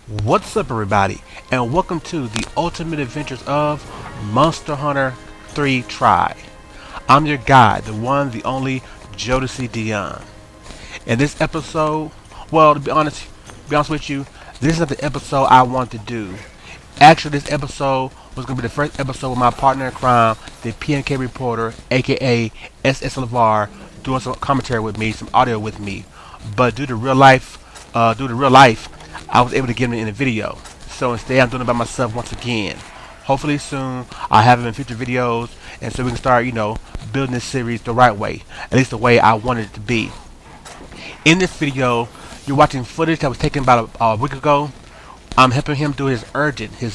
What's up, everybody, and welcome to the ultimate adventures of Monster Hunter 3 Try. I'm your guide, the one, the only Jodecideion. In this episode, well, to be honest with you, this is not the episode I want to do. Actually, this episode was going to be the first episode with my partner in crime, the PNK reporter, aka SS LeVar, doing some commentary with me, some audio with me. But due to real life, I was able to get him in a video. So instead, I'm doing it by myself once again. Hopefully soon, I'll have him in future videos, and so we can start, building this series the right way, at least the way I wanted it to be. In this video, you're watching footage that was taken about a week ago. I'm helping him do his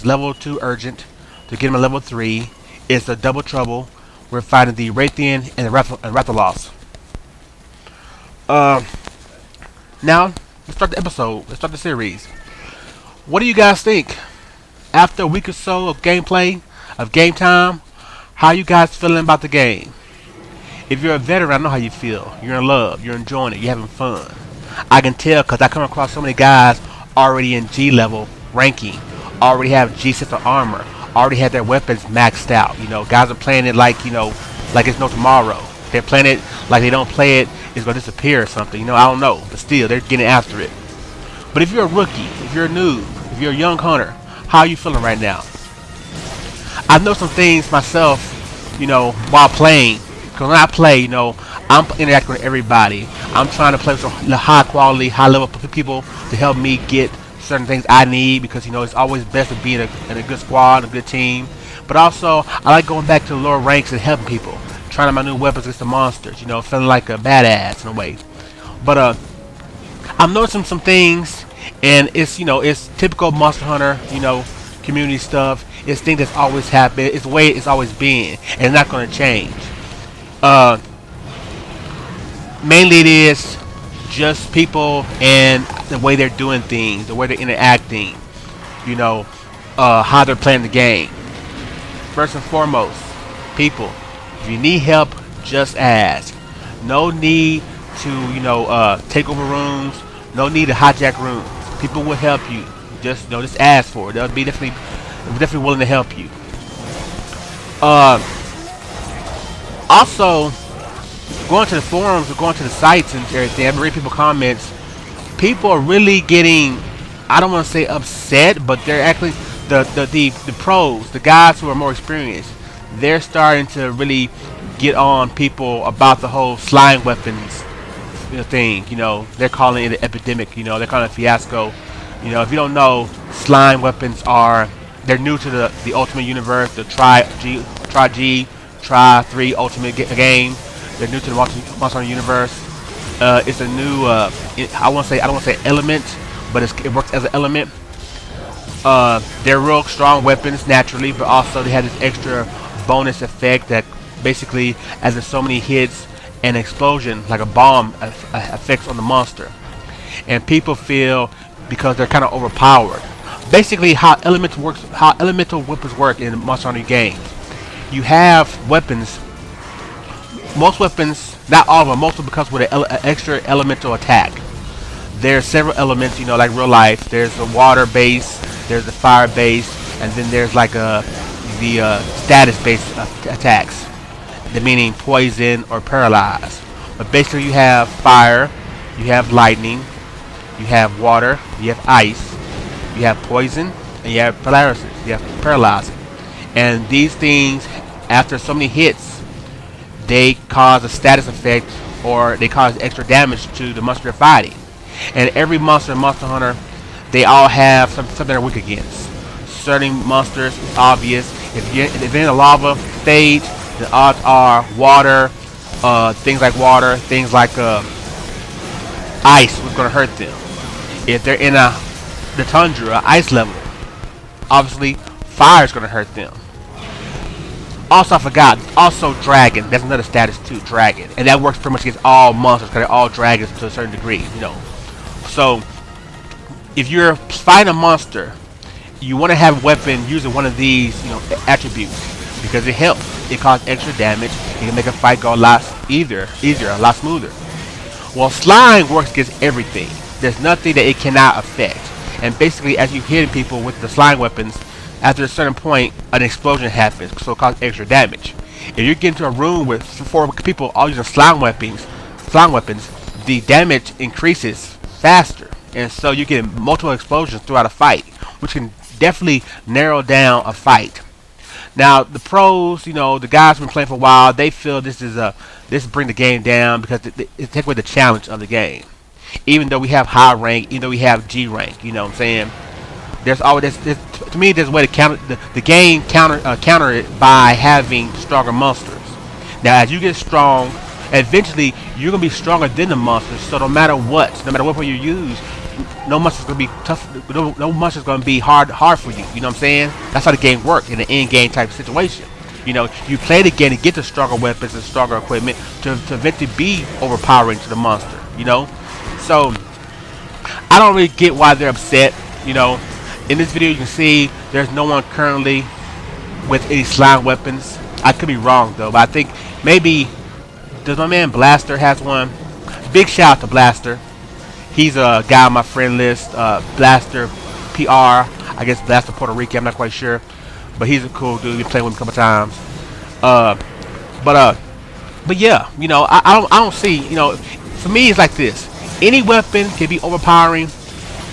level 2 urgent, to get him a level 3. It's a double trouble. We're fighting the Raytheon and Rathalos. Now, let's start the episode. Let's start the series. What do you guys think? After a week or so of gameplay, of game time, how you guys feeling about the game? If you're a veteran, I know how you feel. You're in love. You're enjoying it. You're having fun. I can tell because I come across so many guys already in G level ranking, already have G system armor, already have their weapons maxed out. Guys are playing it like it's no tomorrow. They're playing it like they don't play it, it's gonna disappear or something. I don't know, but still, they're getting after it. But if you're a rookie, if you're a noob, if you're a young hunter, how are you feeling right now? I know some things myself, while playing. Because when I play, I'm interacting with everybody. I'm trying to play with some high quality, high level people to help me get certain things I need. Because it's always best to be in a good squad, a good team. But also, I like going back to the lower ranks and helping people, trying out my new weapons against the monsters. Feeling like a badass in a way. But I'm noticing some things, and it's typical Monster Hunter, community stuff. It's things that's always happened. It's the way it's always been, and it's not going to change. Mainly it is just people and the way they're doing things, the way they're interacting, how they're playing the game. First and foremost, people, if you need help, just ask. No need to, take over rooms. No need to hijack rooms. People will help you. Just ask for it. They'll be definitely willing to help you. Also, going to the forums or going to the sites and everything, I've been reading people's comments. People are really getting, I don't want to say upset, but they're actually the pros, the guys who are more experienced. They're starting to really get on people about the whole slime weapons thing. They're calling it an epidemic. They're calling it a fiasco. If you don't know, slime weapons they're new to the Ultimate Universe, the Try 3 Ultimate game. They're new to the Monster Hunter universe. It's a new, I don't want to say element, but it works as an element. They're real strong weapons naturally, but also they have this extra bonus effect that basically, as there's so many hits, an explosion like a bomb affects on the monster, and people feel because they're kind of overpowered. Basically, how elemental weapons work in the Monster Hunter games. You have weapons. Most weapons, not all of them, most of them because with an extra elemental attack. There's several elements, like real life. There's the water base, there's the fire base, and then there's like the status based attacks, the meaning poison or paralyze. But basically, you have fire, you have lightning, you have water, you have ice, you have poison, and you have paralysis. You have paralyzing, and these things, after so many hits, they cause a status effect or they cause extra damage to the monster you're fighting. And every monster in Monster Hunter, they all have something they're weak against. Certain monsters, it's obvious. If you're in a lava stage, the odds are water, things like ice was going to hurt them. If they're in the tundra, ice level, obviously fire is going to hurt them. Also, I forgot. Also, dragon. That's another status too. Dragon, and that works pretty much against all monsters because they're all dragons to a certain degree. So if you're fighting a monster, you want to have a weapon using one of these, attributes because it helps. It causes extra damage. It can make a fight go a lot easier, a lot smoother. Well, slime works against everything. There's nothing that it cannot affect. and basically as you hit people with the slime weapons, after a certain point, an explosion happens, so it causes extra damage. If you get into a room with 4 people all using slime weapons, the damage increases faster, and so you get multiple explosions throughout a fight, which can definitely narrow down a fight. Now the pros, the guys who've been playing for a while, they feel this bring the game down because it take away the challenge of the game. Even though we have high rank, even though we have G rank, you know what I'm saying? There's always to me there's a way to counter the game counter it by having stronger monsters. Now as you get strong, eventually you're gonna be stronger than the monsters. So no matter what weapon you use, no monster's gonna be tough. No monster's gonna be hard for you. You know what I'm saying? That's how the game works in an end game type of situation. You play the game to get the stronger weapons and stronger equipment to eventually be overpowering to the monster. So I don't really get why they're upset. In this video you can see there's no one currently with any slime weapons. I could be wrong though, but I think maybe does my man Blaster has one. Big shout out to Blaster. He's a guy on my friend list. Blaster PR. I guess Blaster Puerto Rican. I'm not quite sure, but he's a cool dude. Been playing with him a couple times. But yeah, I don't see. For me it's like this. Any weapon can be overpowering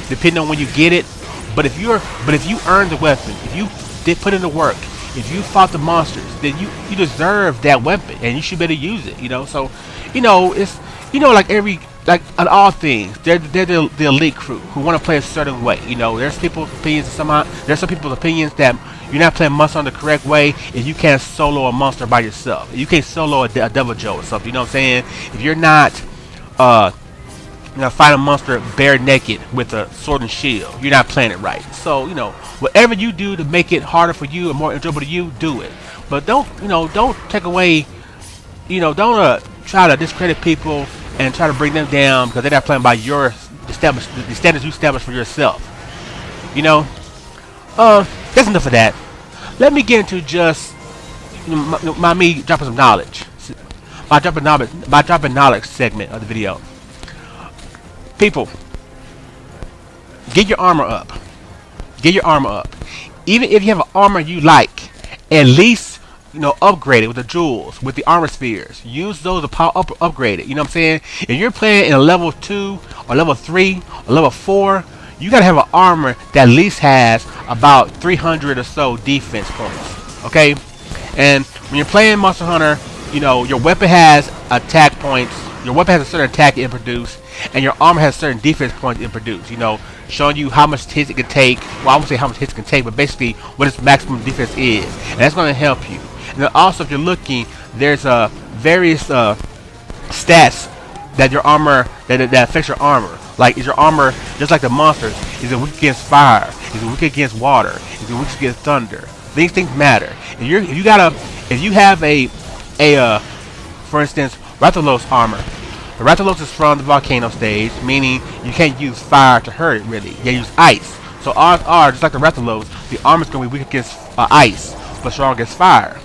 depending on when you get it. But if you earn the weapon, if you did put in the work, if you fought the monsters, then you deserve that weapon and you should better use it. So it's like on all things, they're the elite crew who want to play a certain way. There's people's opinions. There's some people's opinions that you're not playing monster on the correct way if you can't solo a monster by yourself. You can't solo a Devil Joe or something. You know what I'm saying? If you're not fight a monster bare naked with a sword and shield, you're not playing it right. So whatever you do to make it harder for you and more enjoyable to you, do it. But don't take away, don't try to discredit people and try to bring them down because they're not playing by the standards you established for yourself. That's enough of that. Let me get into just me dropping some knowledge. My dropping knowledge segment of the video. People, get your armor up. Get your armor up. Even if you have an armor you like, at least upgrade it with the jewels, with the armor spheres. Use those to power upgrade it. You know what I'm saying? If you're playing in a level 2 or level 3 or level 4, you gotta have an armor that at least has about 300 or so defense points. Okay? And when you're playing Monster Hunter, your weapon has attack points. Your weapon has a certain attack it produce, and your armor has certain defense points it produce. Showing you how much hits it can take. Well, I won't say how much hits it can take, but basically what its maximum defense is, and that's going to help you. And then also, if you're looking, there's various stats that your armor that affects your armor. Like, is your armor just like the monsters? Is it weak against fire? Is it weak against water? Is it weak against thunder? These things matter. If you have a for instance, Rathalos armor. The Rathalos is from the volcano stage, meaning you can't use fire to hurt it really. You use ice. So ours are just like the Rathalos. The armor is going to be weak against ice, but strong against fire.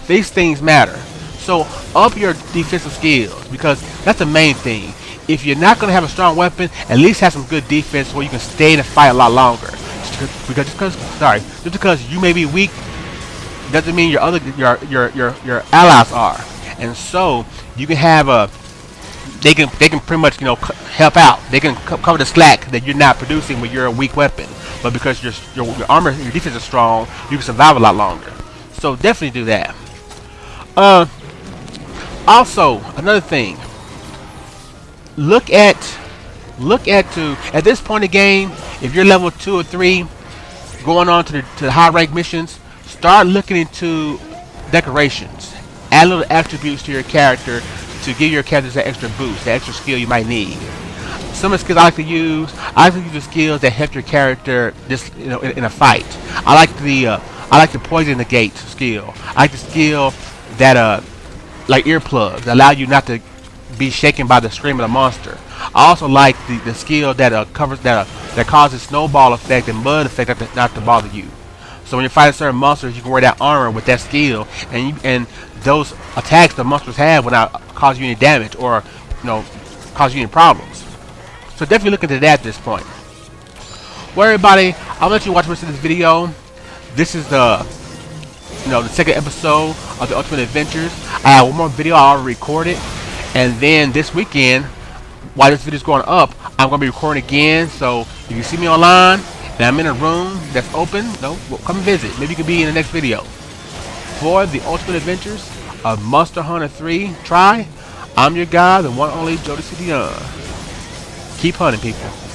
These things matter. So up your defensive skills, because that's the main thing. If you're not going to have a strong weapon, at least have some good defense where you can stay in the fight a lot longer. Just because you may be weak doesn't mean your allies are. And so you can have they can pretty much help out. They can cover the slack that you're not producing with your weak weapon. But because your armor, your defense is strong, you can survive a lot longer. So definitely do that. Also, another thing. Look at this point in the game, if you're level 2 or 3, going on to the high rank missions, start looking into decorations. Add little attributes to your character to give your characters that extra boost, that extra skill you might need. Some of the skills I like to use the skills that help your character just in a fight. I like the poison the gate skill. I like the skill that like earplugs that allow you not to be shaken by the scream of the monster. I also like the skill that that causes snowball effect and mud effect not to bother you. So when you're fighting certain monsters, you can wear that armor with that skill, and those attacks the monsters have will not cause you any damage or cause you any problems. So definitely look into that at this point. Well, everybody, I'll let you watch the rest of this video. This is the the second episode of the Ultimate Adventures. I have one more video I already recorded, and then this weekend, while this video is going up, I'm going to be recording again. So if you see me online and I'm in a room that's open, well, come and visit. Maybe you can be in the next video. For the Ultimate Adventures of Monster Hunter 3 Try, I'm your guy, the one and only Jodecideion. Keep hunting, people.